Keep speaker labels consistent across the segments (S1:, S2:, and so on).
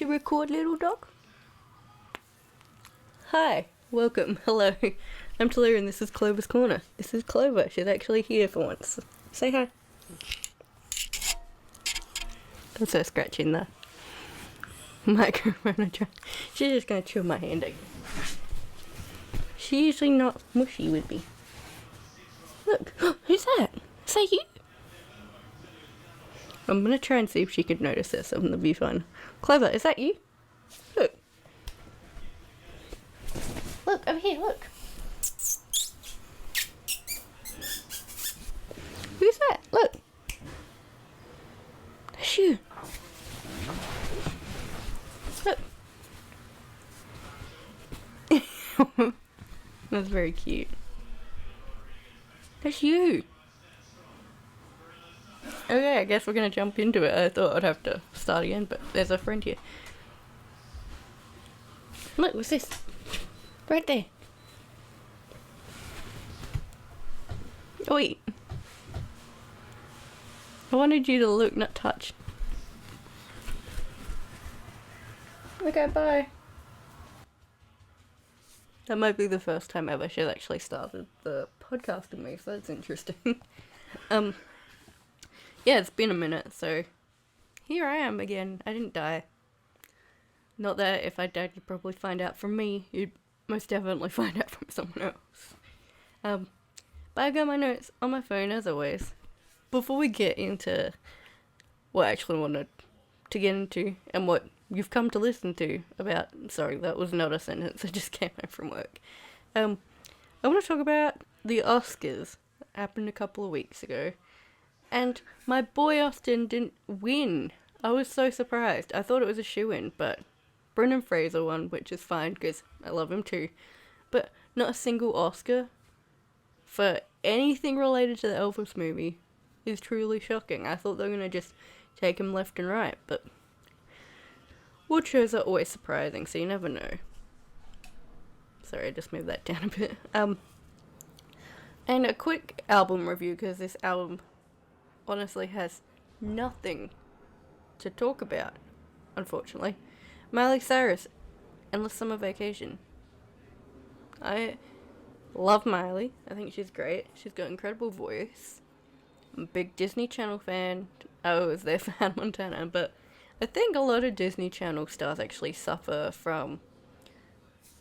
S1: to record, little dog? Hi, welcome, hello. I'm Tahmorrow and this is Clover's Corner. This is Clover, she's actually here for once. Say hi. That's her scratching the microphone. She's just gonna chew my hand again. She's usually not mushy with me. Look, who's that? Is that you? I'm gonna try and see if she could notice this on the viewfinder. Clover, is that you? Look. Look, over here, look. Who's that? Look. That's you. Look. That's very cute. That's you. Okay, I guess we're gonna jump into it. I thought I'd have to start again, but there's a friend here. Look, what's this? Right there. Oh, wait. I wanted you to look, not touch. Okay, bye. That might be the first time ever she's actually started the podcast with me, so that's interesting. Yeah, it's been a minute, so here I am again. I didn't die. Not that if I died, you'd probably find out from me. You'd most definitely find out from someone else. But I got my notes on my phone, as always. Before we get into what I actually wanted to get into, and what you've come to listen to about... Sorry, that was not a sentence. I just came home from work. I want to talk about the Oscars. That happened a couple of weeks ago. And my boy Austin didn't win. I was so surprised. I thought it was a shoo-in, but Brendan Fraser won, which is fine, because I love him too. But not a single Oscar for anything related to the Elvis movie is truly shocking. I thought they were going to just take him left and right, but award shows are always surprising, so you never know. Sorry, I just moved that down a bit. And a quick album review, because this album honestly has nothing to talk about, unfortunately. Miley Cyrus, Endless Summer Vacation. I love Miley. I think she's great. She's got an incredible voice. I'm a big Disney Channel fan. I was there for Hannah Montana, but I think a lot of Disney Channel stars actually suffer from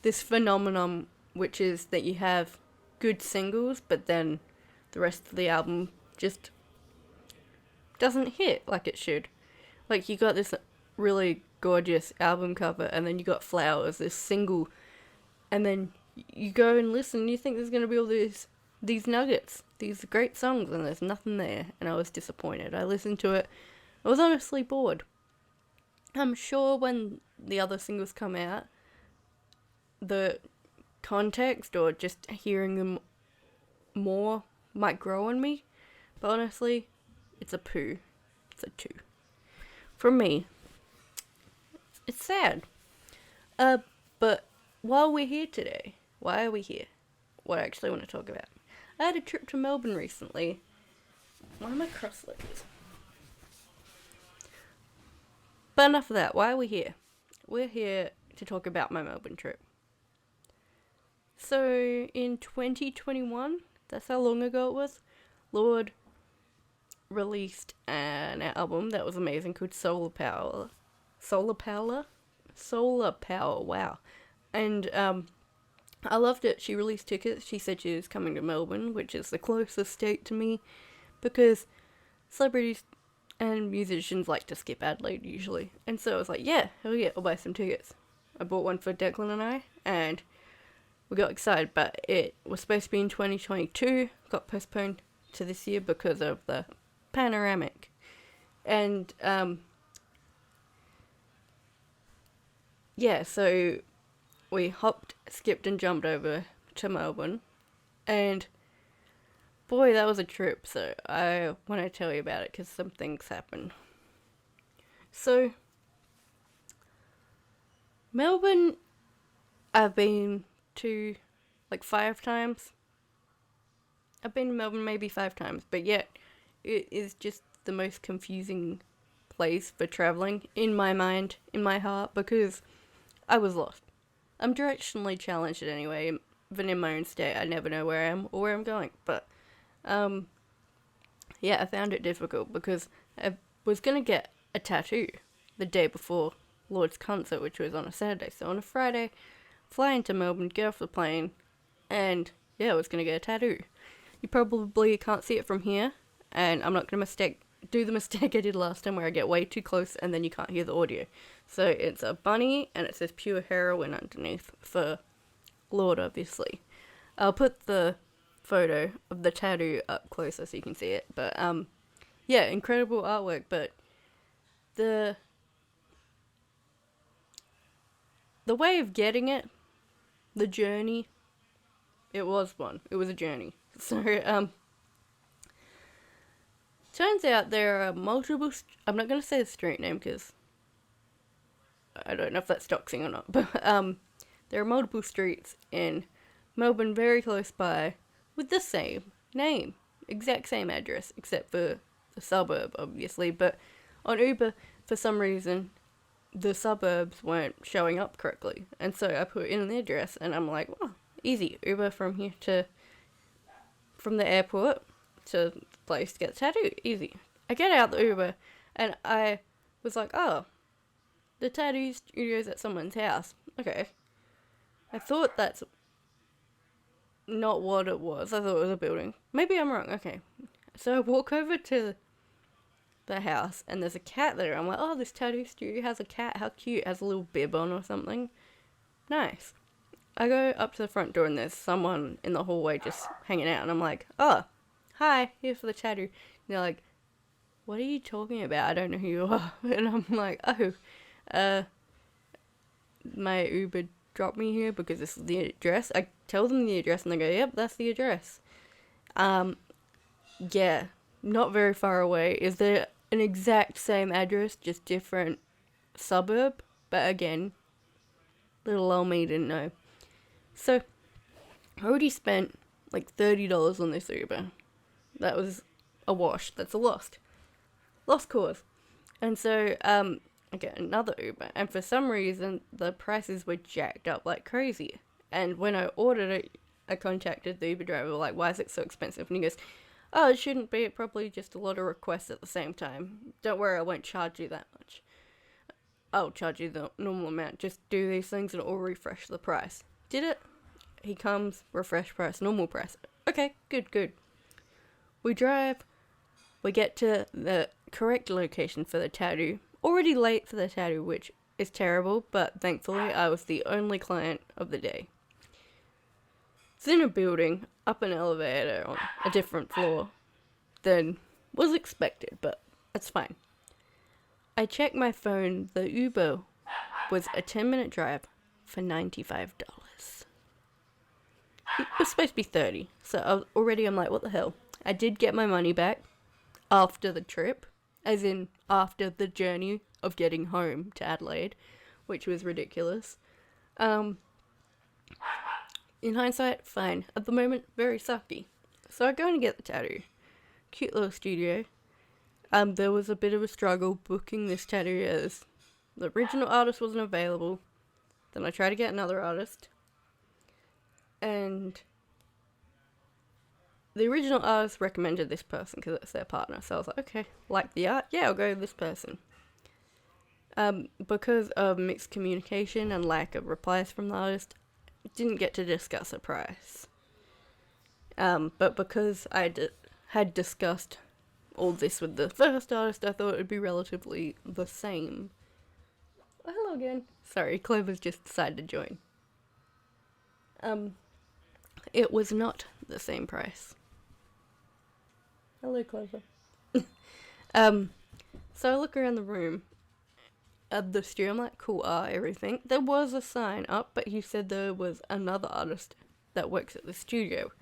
S1: this phenomenon, which is that you have good singles, but then the rest of the album just doesn't hit like it should. Like, you got this really gorgeous album cover, and then you got Flowers, this single, and then you go and listen, and you think there's going to be all these nuggets, these great songs, and there's nothing there, and I was disappointed. I listened to it, I was honestly bored. I'm sure when the other singles come out, the context, or just hearing them more, might grow on me, but honestly, it's a poo. It's a 2. From me. It's sad. But while we're here today, why are we here? What I actually want to talk about. I had a trip to Melbourne recently. Why am I cross-legged? But enough of that. Why are we here? We're here to talk about my Melbourne trip. So, in 2021, that's how long ago it was, Lorde released an album that was amazing called Solar Power. Wow. And I loved it. She released tickets. She said she was coming to Melbourne, which is the closest state to me, because celebrities and musicians like to skip Adelaide usually. And so I was like, yeah, hell yeah, I'll buy some tickets. I bought one for Declan and I, and we got excited, but it was supposed to be in 2022, got postponed to this year because of the panoramic. And yeah, so we hopped, skipped and jumped over to Melbourne, and boy, that was a trip. So I want to tell you about it because some things happened. So Melbourne, I've been to like 5 times. I've been to Melbourne maybe 5 times, but yet it is just the most confusing place for traveling in my mind, in my heart, because I was lost. I'm directionally challenged anyway, even in my own state. I never know where I am or where I'm going. But, yeah, I found it difficult because I was going to get a tattoo the day before Lorde's concert, which was on a Saturday. So on a Friday, fly into Melbourne, get off the plane, and yeah, I was going to get a tattoo. You probably can't see it from here, and I'm not going to do the mistake I did last time where I get way too close and then you can't hear the audio. So it's a bunny, and it says Pure Heroin underneath for Lorde, obviously. I'll put the photo of the tattoo up closer so you can see it. But, yeah, incredible artwork, but the way of getting it, the journey, it was a journey. So, turns out there are multiple, I'm not going to say the street name because I don't know if that's doxing or not, but, there are multiple streets in Melbourne very close by with the same name, exact same address, except for the suburb, obviously, but on Uber, for some reason, the suburbs weren't showing up correctly, and so I put in the address, and I'm like, oh, easy, Uber from the airport to the place to get the tattoo, easy. I get out the Uber, and I was like, oh, the tattoo studio's at someone's house. Okay. I thought that's not what it was. I thought it was a building. Maybe I'm wrong. Okay. So I walk over to the house, and there's a cat there. I'm like, oh, this tattoo studio has a cat. How cute. It has a little bib on or something. Nice. I go up to the front door, and there's someone in the hallway just hanging out. And I'm like, oh, hi, here for the tattoo. And they're like, what are you talking about? I don't know who you are. And I'm like, oh, my Uber dropped me here because this is the address. I tell them the address, and they go, yep, that's the address. Yeah, not very far away. Is there an exact same address, just different suburb? But again, little old me didn't know. So, I already spent like $30 on this Uber. That was a wash. That's a lost cause. And so, I get another Uber, and for some reason, the prices were jacked up like crazy. And when I ordered it, I contacted the Uber driver, like, why is it so expensive? And he goes, oh, it shouldn't be, it probably just a lot of requests at the same time. Don't worry, I won't charge you that much. I'll charge you the normal amount. Just do these things and it'll refresh the price. Did it? He comes, refresh price, normal price. Okay, good. We drive, we get to the correct location for the tattoo. Already late for the tattoo, which is terrible, but thankfully I was the only client of the day. It's in a building, up an elevator on a different floor than was expected, but that's fine. I checked my phone, the Uber was a 10-minute drive for $95. It was supposed to be $30, so I'm like, what the hell? I did get my money back after the trip, as in after the journey of getting home to Adelaide, which was ridiculous. In hindsight, fine. At the moment, very sucky. So I go and get the tattoo. Cute little studio. There was a bit of a struggle booking this tattoo as the original artist wasn't available. Then I tried to get another artist. And the original artist recommended this person because it's their partner. So I was like, okay, like the art? Yeah, I'll go with this person. Because of mixed communication and lack of replies from the artist, didn't get to discuss a price. But because I had discussed all this with the first artist, I thought it would be relatively the same. Oh, hello again. Sorry, Clover's just decided to join. It was not the same price. Hello, Clover. So I look around the room at the studio. I'm like, cool art, everything. There was a sign up, but he said there was another artist that works at the studio.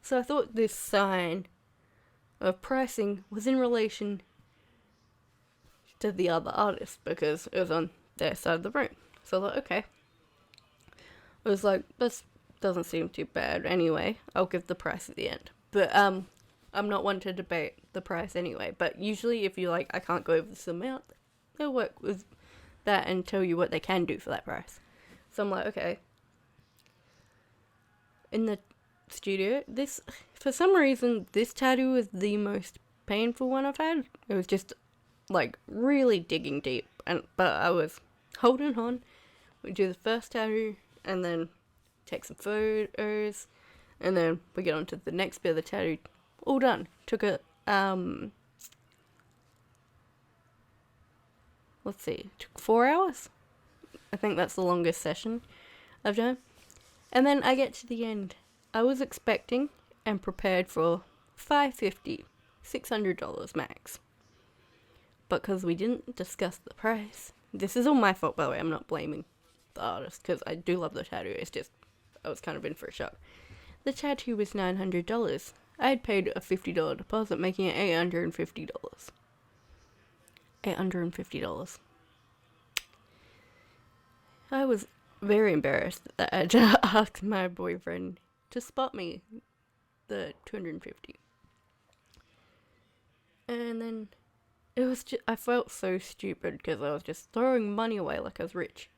S1: So I thought this sign of pricing was in relation to the other artist because it was on their side of the room. So I thought, okay. I was like, this doesn't seem too bad anyway. I'll give the price at the end. But I'm not one to debate the price anyway, but usually if you're like, I can't go over this amount, they'll work with that and tell you what they can do for that price. So I'm like, okay. In the studio, this, for some reason, this tattoo was the most painful one I've had. It was just, like, really digging deep, but I was holding on. We do the first tattoo, and then take some photos, and then we get on to the next bit of the tattoo. All done. Took a, let's see, took 4 hours. I think that's the longest session I've done. And then I get to the end. I was expecting and prepared for $550, $600 max. But because we didn't discuss the price, this is all my fault, by the way. I'm not blaming the artist, because I do love the tattoo. It's just, I was kind of in for a shock. The tattoo was $900. I had paid a $50 deposit, making it $850. $850. I was very embarrassed that I just asked my boyfriend to spot me the $250. And then it was just, I felt so stupid because I was just throwing money away like I was rich.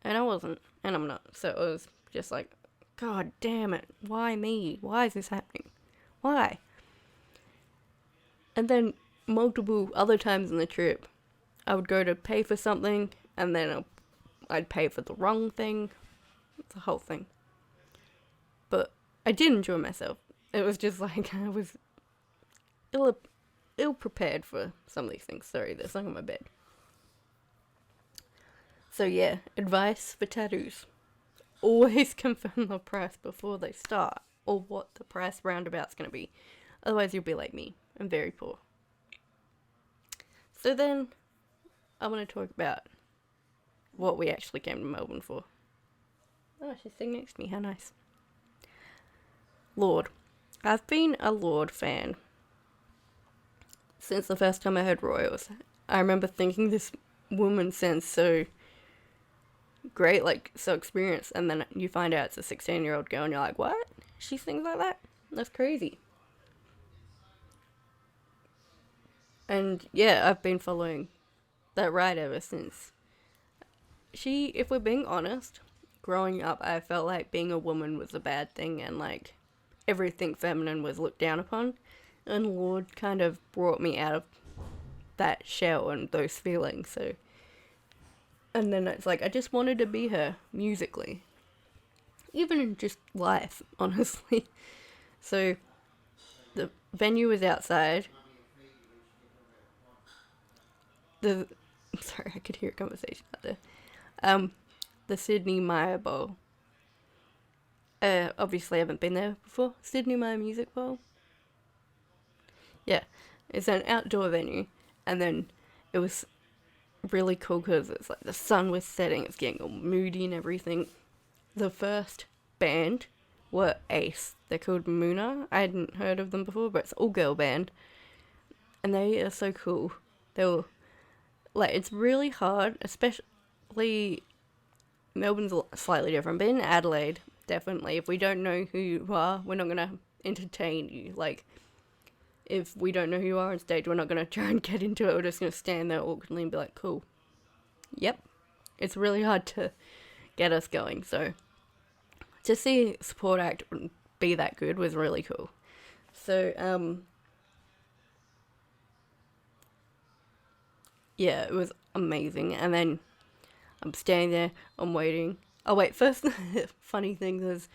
S1: And I wasn't, and I'm not. So it was just like, God damn it, why me? Why is this happening? Why? And then multiple other times in the trip, I would go to pay for something, and then I'd pay for the wrong thing. It's a whole thing. But I did enjoy myself. It was just like, I was ill prepared for some of these things. Sorry, there's something on my bed. So yeah, advice for tattoos. Always confirm the price before they start, or what the price roundabout's going to be. Otherwise you'll be like me. I'm very poor. So then, I want to talk about what we actually came to Melbourne for. Oh, she's sitting next to me. How nice. Lorde. I've been a Lorde fan since the first time I heard Royals. I remember thinking this woman sounds so great, like so experienced, and then you find out it's a 16-year-old girl and you're like, what? She sings like that? That's crazy. And yeah, I've been following that ride ever since. She, if we're being honest, growing up I felt like being a woman was a bad thing and like everything feminine was looked down upon, and Lorde kind of brought me out of that shell and those feelings. So, and then it's like I just wanted to be her musically, even in just life, honestly. So the venue was outside. Sorry, I could hear a conversation out there. The Sydney Myer Bowl. Obviously I haven't been there before. Sydney Myer Music Bowl. Yeah, it's an outdoor venue, and then it was really cool because it's like the sun was setting, it's getting all moody and everything. The first band were Ace. They're called Moona. I hadn't heard of them before, but it's an all-girl band, and they are so cool. They were like, it's really hard, especially Melbourne's slightly different, but in Adelaide, definitely, if we don't know who you are, we're not gonna entertain you. Like, if we don't know who you are on stage, we're not gonna try and get into it. We're just gonna stand there awkwardly and be like, cool. Yep. It's really hard to get us going, so to see a support act be that good was really cool. So, yeah, it was amazing. And then I'm standing there, I'm waiting. Oh wait, first funny thing was,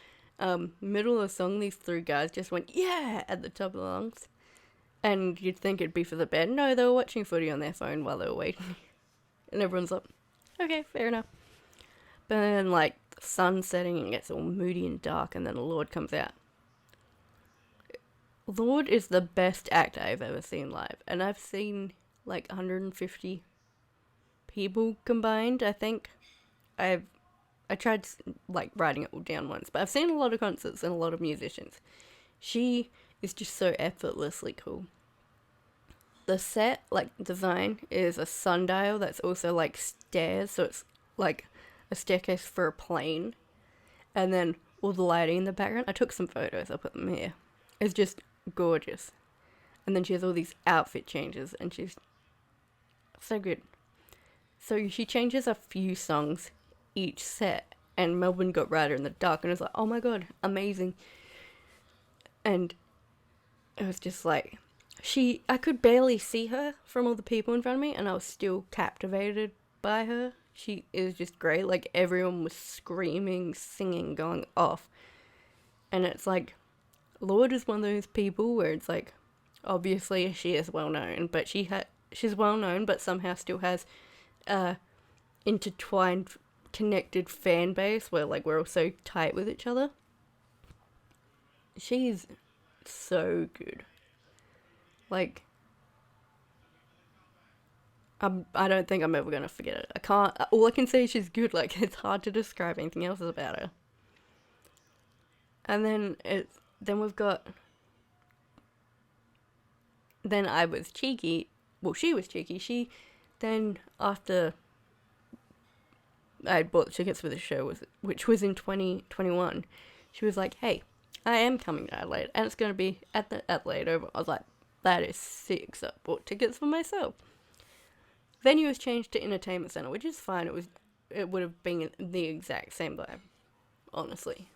S1: middle of the song, these three guys just went, yeah, at the top of the lungs. And you'd think it'd be for the band. No, they were watching footy on their phone while they were waiting. And everyone's like, okay, fair enough. But then, like, the sun's setting and it gets all moody and dark, and then the Lorde comes out. Lorde is the best act I've ever seen live. And I've seen, like, 150 people combined, I think. I tried, like, writing it all down once. But I've seen a lot of concerts and a lot of musicians. She is just so effortlessly cool. The set, like, design is a sundial that's also, like, stairs. So it's, like, a staircase for a plane. And then all the lighting in the background. I took some photos. I'll put them here. It's just gorgeous. And then she has all these outfit changes, and she's so good. So she changes a few songs each set, and Melbourne got brighter in the dark, and I was like, oh my god, amazing. And it was just like, I could barely see her from all the people in front of me, and I was still captivated by her. She is just great. Like, everyone was screaming, singing, going off. And it's like, Lorde is one of those people where it's like, obviously she is well known, but she's well known, but somehow still has intertwined, connected fan base where like we're all so tight with each other. She's so good. Like, I don't think I'm ever gonna forget it. I can't. All I can say is she's good. Like, it's hard to describe anything else about her. And then we've got. Then I was cheeky. Well, she was cheeky. She then, after I bought tickets for the show, which was in 2021, she was like, "Hey, I am coming to Adelaide, and it's gonna be at the Adelaide Oval." I was like, "That is sick." So I bought tickets for myself. Venue was changed to Entertainment Centre, which is fine. It would have been the exact same vibe, honestly.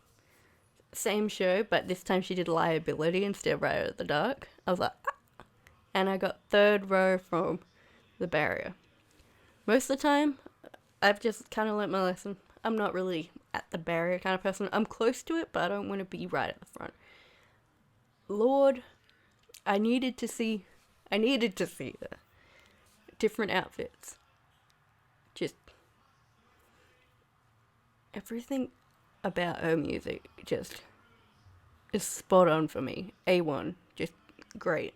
S1: Same show, but this time she did Liability instead of Right at the Dark. I was like, ah. And I got third row from the barrier. Most of the time, I've just kind of learnt my lesson. I'm not really at the barrier kind of person. I'm close to it, but I don't want to be right at the front. Lorde, I needed to see her. Different outfits. Just everything about her music just is spot on for me. A1. Just great.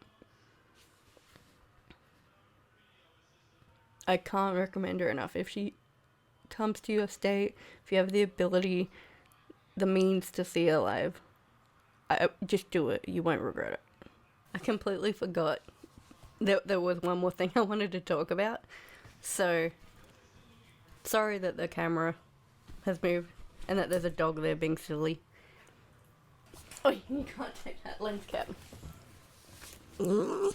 S1: I can't recommend her enough. If she comes to your state, if you have the ability, the means to see her live, just do it. You won't regret it. I completely forgot there was one more thing I wanted to talk about. So, sorry that the camera has moved and that there's a dog there being silly. Oh, you can't take that lens cap. Oh,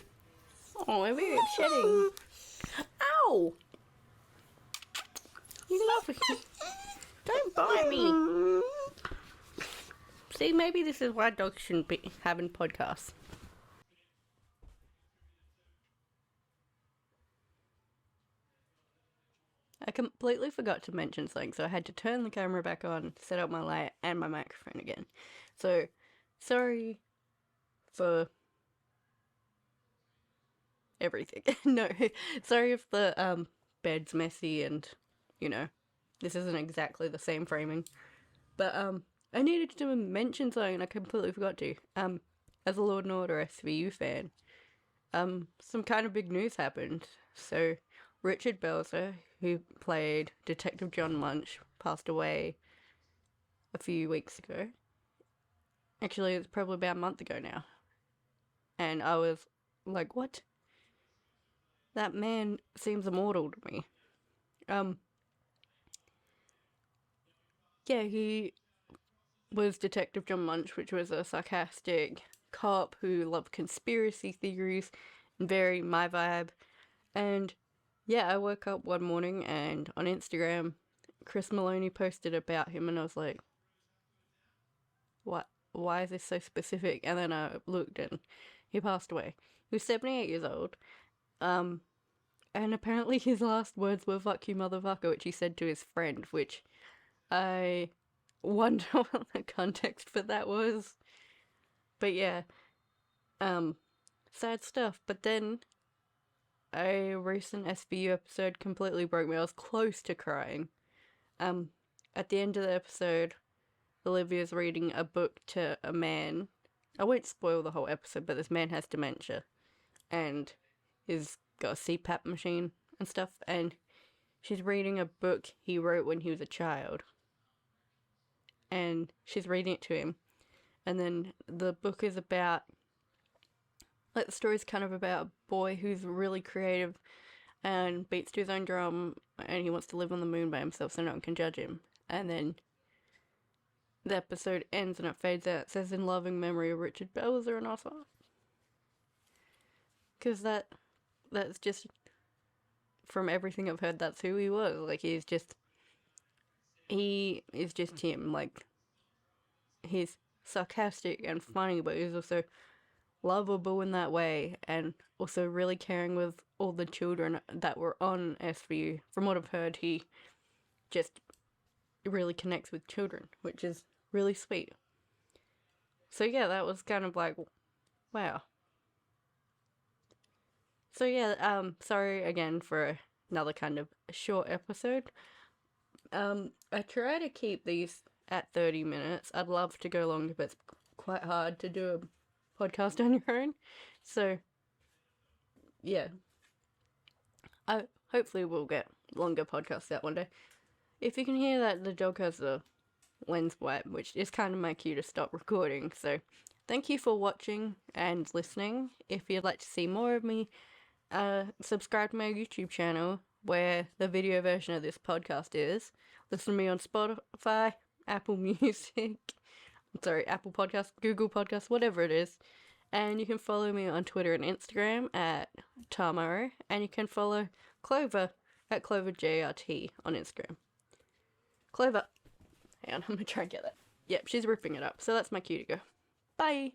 S1: maybe it's shedding. Ow! You love it. Don't bite me. See, maybe this is why dogs shouldn't be having podcasts. I completely forgot to mention something, so I had to turn the camera back on, set up my light and my microphone again. So, sorry for everything. No, sorry if the bed's messy and, this isn't exactly the same framing. But I needed to mention something and I completely forgot to. As a Lord and Order SVU fan, some kind of big news happened. So, Richard Belzer, who played Detective John Munch, passed away a few weeks ago. Actually, it's probably about a month ago now. And I was like, what? That man seems immortal to me. Yeah, he was Detective John Munch, which was a sarcastic cop who loved conspiracy theories and very my vibe. And yeah, I woke up one morning and on Instagram, Chris Maloney posted about him and I was like, what? Why is this so specific? And then I looked and he passed away. He was 78 years old. And apparently his last words were "fuck you, motherfucker," which he said to his friend, which I wonder what the context for that was. But yeah, sad stuff. But then a recent SVU episode completely broke me. I was close to crying. At the end of the episode, Olivia's reading a book to a man. I won't spoil the whole episode, but this man has dementia and he's got a CPAP machine and stuff, and she's reading a book he wrote when he was a child. And she's reading it to him. And then the book is about, like, the story's kind of about a boy who's really creative and beats to his own drum and he wants to live on the moon by himself so no one can judge him. And then the episode ends and it fades out. It says, "In loving memory of Richard Belzer," and I was like, because that's just, from everything I've heard, that's who he was. Like, he is just him. Like, he's sarcastic and funny, but he's also lovable in that way, and also really caring with all the children that were on SVU. From what I've heard, he just really connects with children, which is really sweet. So yeah, that was kind of like, wow. So yeah, sorry again for another kind of short episode. I try to keep these at 30 minutes. I'd love to go longer, but it's quite hard to do a podcast on your own. So, yeah. I hopefully will get longer podcasts out one day. If you can hear that, the dog has the lens wipe, which is kind of my cue to stop recording. So, thank you for watching and listening. If you'd like to see more of me, subscribe to my YouTube channel, where the video version of this podcast is. Listen to me on Spotify, Apple Music, Apple Podcasts, Google Podcasts, whatever it is. And you can follow me on Twitter and Instagram at Tahmorrow, and you can follow Clover at CloverJRT on Instagram. Clover. Hang on, I'm gonna try and get that. Yep, she's ripping it up, so that's my cue to go. Bye!